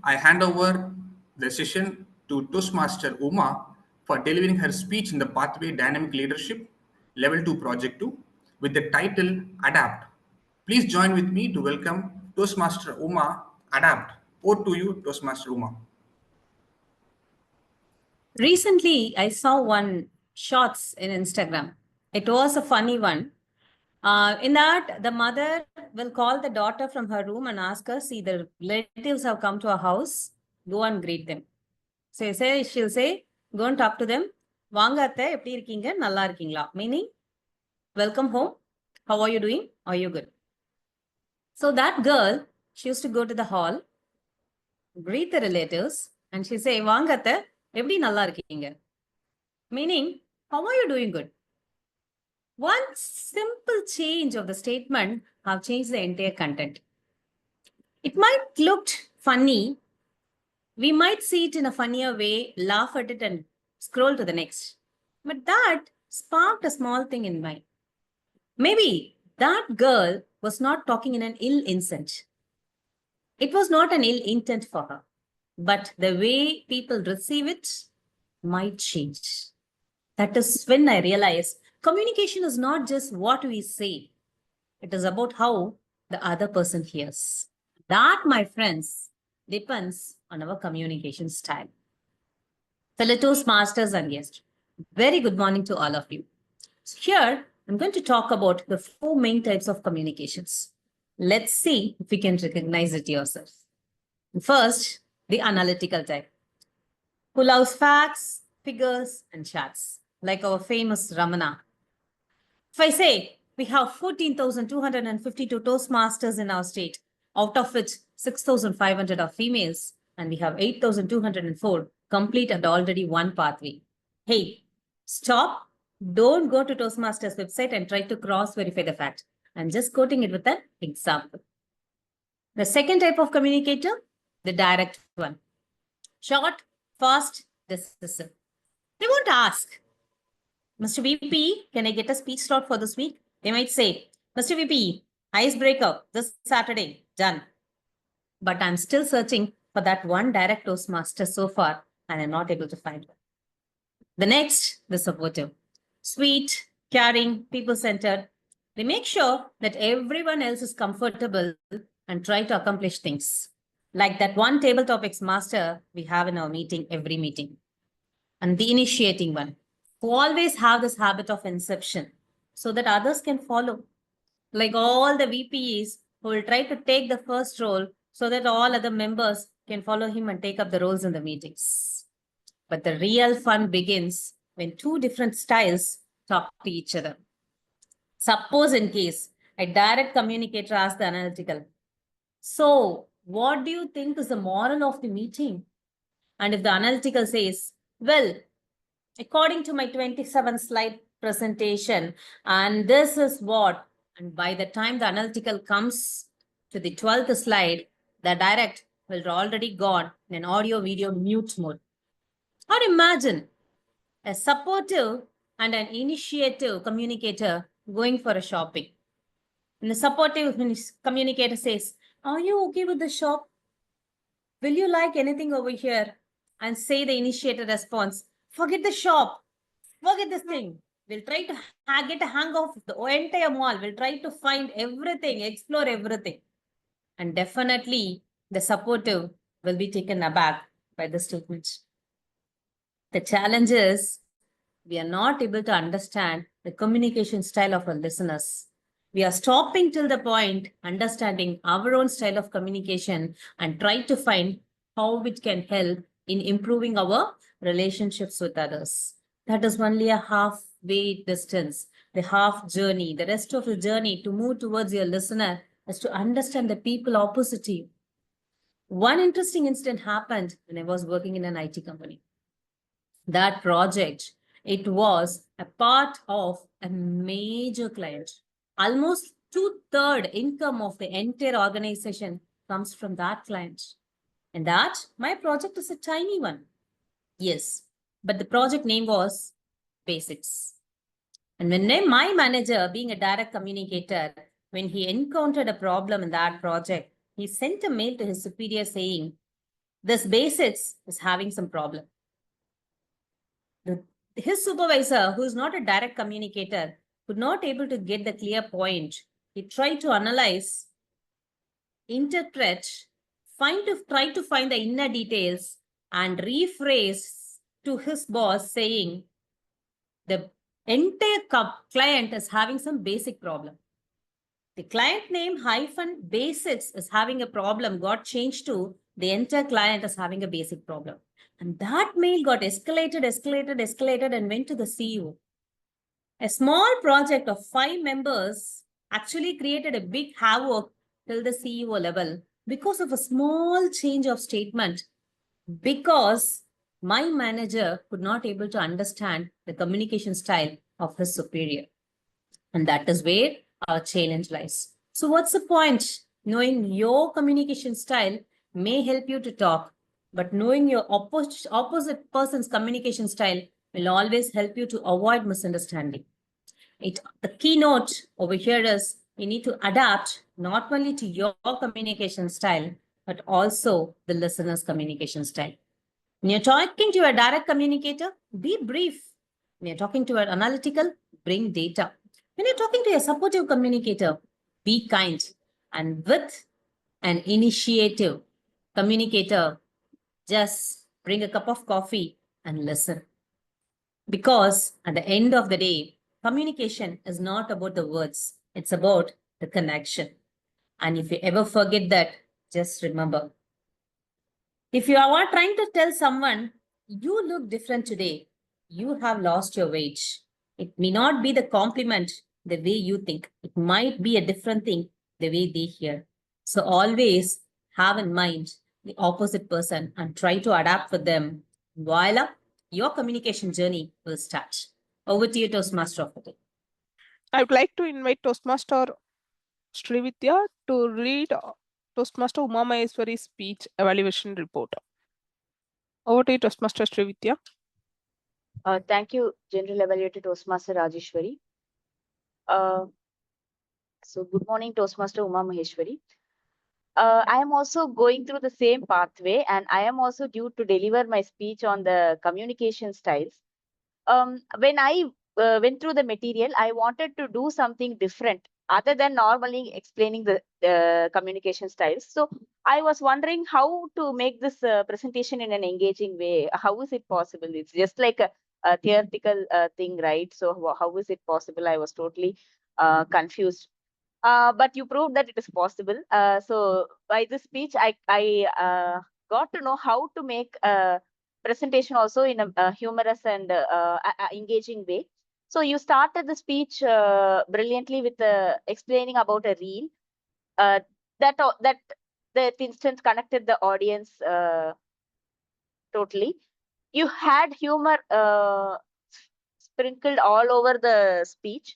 I hand over the session to Toastmaster Uma for delivering her speech in the Pathway Dynamic Leadership Level 2 Project 2 with the title Adapt. Please join with me to welcome Toastmaster Uma Adapt. Over to you, Toastmaster Uma. Recently, I saw one shots in Instagram. It was a funny one. In that, the mother will call the daughter from her room and ask her, see, the relatives have come to our house, go and greet them. She'll say, go and talk to them. வாங்க அத்தை எப்படி இருக்கீங்க நல்லா இருக்கீங்களா meaning welcome home, how are you doing, are you good? So that girl, she used to go to the hall, greet the relatives, and she say வாங்க அத்தை எப்படி நல்லா இருக்கீங்க meaning how are you doing good? One simple change of the statement have changed the entire content. It might look funny. We might see it in a funnier way, laugh at it and scroll to the next. But that sparked a small thing in mind. Maybe that girl was not talking in an ill intent. It was not an ill intent for her. But the way people receive it might change. That is when I realized communication is not just what we say. It is about how the other person hears. That, my friends, depends on our communication style. Fellow Toastmasters and guests, very good morning to all of you. So here, I'm going to talk about the 4 main types of communications. Let's see if we can recognize it yourself. First, the analytical type, who loves facts, figures, and charts, like our famous Ramana. If I say we have 14,252 Toastmasters in our state, out of which 6,500 are females, and we have 8,204 complete and already one pathway. Hey, stop. Don't go to Toastmasters website and try to cross-verify the fact. I'm just quoting it with an example. The second type of communicator, the direct one. Short, fast, decisive. They won't ask, Mr. VP, can I get a speech slot for this week? They might say, Mr. VP, icebreaker this Saturday, done. But I'm still searching for that one direct Toastmaster so far, and I'm not able to find one. The next, the supportive. Sweet, caring, people-centered. They make sure that everyone else is comfortable and try to accomplish things. Like that one table topics master we have in our meeting, every meeting. And the initiating one, who always have this habit of inception so that others can follow. Like all the VPs who will try to take the first role so that all other members can follow him and take up the roles in the meetings. But the real fun begins when 2 different styles talk to each other. Suppose in case a direct communicator asks the analytical, so what do you think is the moral of the meeting? And if the analytical says, well, according to my 27 slide presentation, and this is what, and by the time the analytical comes to the 12th slide, the direct will already gone in an audio video mute mode. Or imagine a supportive and an initiative communicator going for a shopping. And the supportive communicator says, are you okay with the shop? Will you like anything over here? And say the initiator response, forget the shop, forget this thing. We'll try to get a hang of the entire mall. We'll try to find everything, explore everything. And definitely the supportive will be taken aback by the statement. The challenge is we are not able to understand the communication style of our listeners. We are stopping till the point, understanding our own style of communication and try to find how it can help in improving our relationships with others. That is only a halfway distance, the half journey. The rest of the journey to move towards your listener is to understand the people opposite you. One interesting incident happened when I was working in an IT company. That project, it was a part of a major client. Almost 2/3 income of the entire organization comes from that client. And that, my project is a tiny one. Yes, but the project name was Basics. And when my manager, being a direct communicator, when he encountered a problem in that project, he sent a mail to his superior saying, This basics is having some problem. His supervisor, who is not a direct communicator, could not able to get the clear point. He tried to analyze, interpret, try to find the inner details and rephrase to his boss saying the entire client is having some basic problem. The client name hyphen basics is having a problem got changed to the entire client is having a basic problem. And that mail got escalated and went to the CEO. A small project of 5 members actually created a big havoc till the CEO level because of a small change of statement, because my manager could not able to understand the communication style of his superior. And that is where our challenge lies. So what's the point? Knowing your communication style may help you to talk, but knowing your opposite person's communication style will always help you to avoid misunderstanding. The keynote over here is you need to adapt not only to your communication style, but also the listener's communication style. When you're talking to a direct communicator, be brief. When you're talking to an analytical, bring data. When you're talking to a supportive communicator, be kind. And with an initiative communicator, just bring a cup of coffee and listen. Because at the end of the day, communication is not about the words, it's about the connection. And if you ever forget that, just remember. If you are trying to tell someone, you look different today, you have lost your weight, it may not be the compliment the way you think. It might be a different thing the way they hear. So always have in mind the opposite person and try to adapt with them. Voila, your communication journey will start. Over to you, Toastmaster of the day. I would like to invite Toastmaster Shrividhya to read Toastmaster Umamaheswari's speech evaluation report. Over to you, Toastmaster Shrividhya. Thank you, General Evaluator Toastmaster Rajeshwari. So good morning, Toastmaster Umamaheswari. I am also going through the same pathway, and I am also due to deliver my speech on the communication styles. When I went through the material, I wanted to do something different other than normally explaining the communication styles. So I was wondering how to make this presentation in an engaging way. How is it possible? It's just like a theoretical thing, right? So how is it possible? I was totally confused. But you proved that it is possible. So by this speech, I got to know how to make a presentation also in a humorous and engaging way. So you started the speech brilliantly with explaining about a reel that instant connected the audience totally. You had humor sprinkled all over the speech.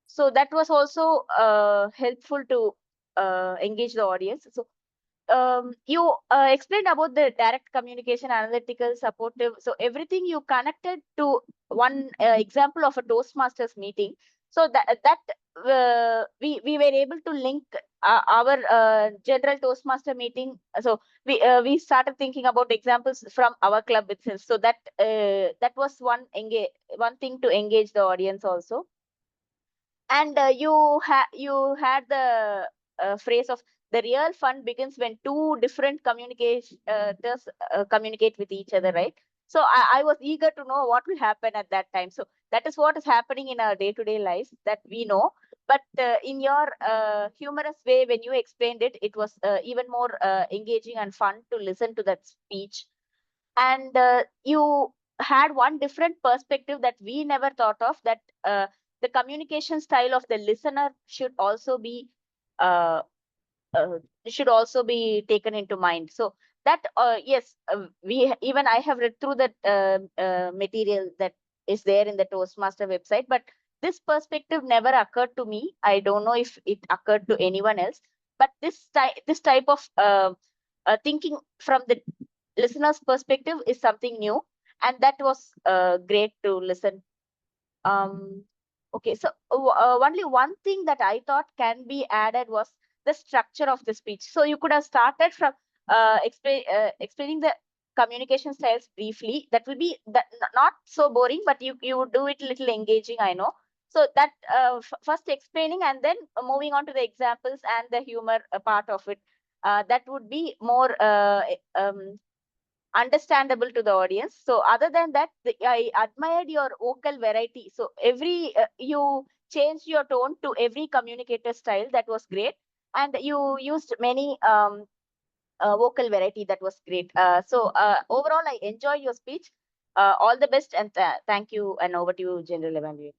So that was also helpful to engage the audience. So you explained about the direct communication, analytical, supportive. So everything you connected to one example of a Toastmasters meeting. So we were able to link our general Toastmaster meeting. So we started thinking about examples from our club itself. So that was one thing to engage the audience also. And you had the phrase of the real fun begins when two different communicators communicate with each other, right? So I was eager to know what will happen at that time. So that is what is happening in our day-to-day lives that we know. But in your humorous way, when you explained it, it was even more engaging and fun to listen to that speech. And you had one different perspective that we never thought of, that the communication style of the listener should also be taken into mind. So that yes, I have read through that material that is there in the Toastmaster website, but this perspective never occurred to me. I don't know if it occurred to anyone else, but this type of thinking from the listener's perspective is something new, and that was great to listen. Okay, so only one thing that I thought can be added was the structure of the speech. So you could have started from explaining the communication styles briefly. That will be not so boring, but you would do it a little engaging, I know. So that first explaining and then moving on to the examples and the humor part of it. That would be more understandable to the audience. So other than that, I admired your vocal variety. So every you changed your tone to every communicator style. That was great, and you used many vocal variety. That was great. So overall, I enjoy your speech. All the best, and thank you. And over to you, General Evaluator.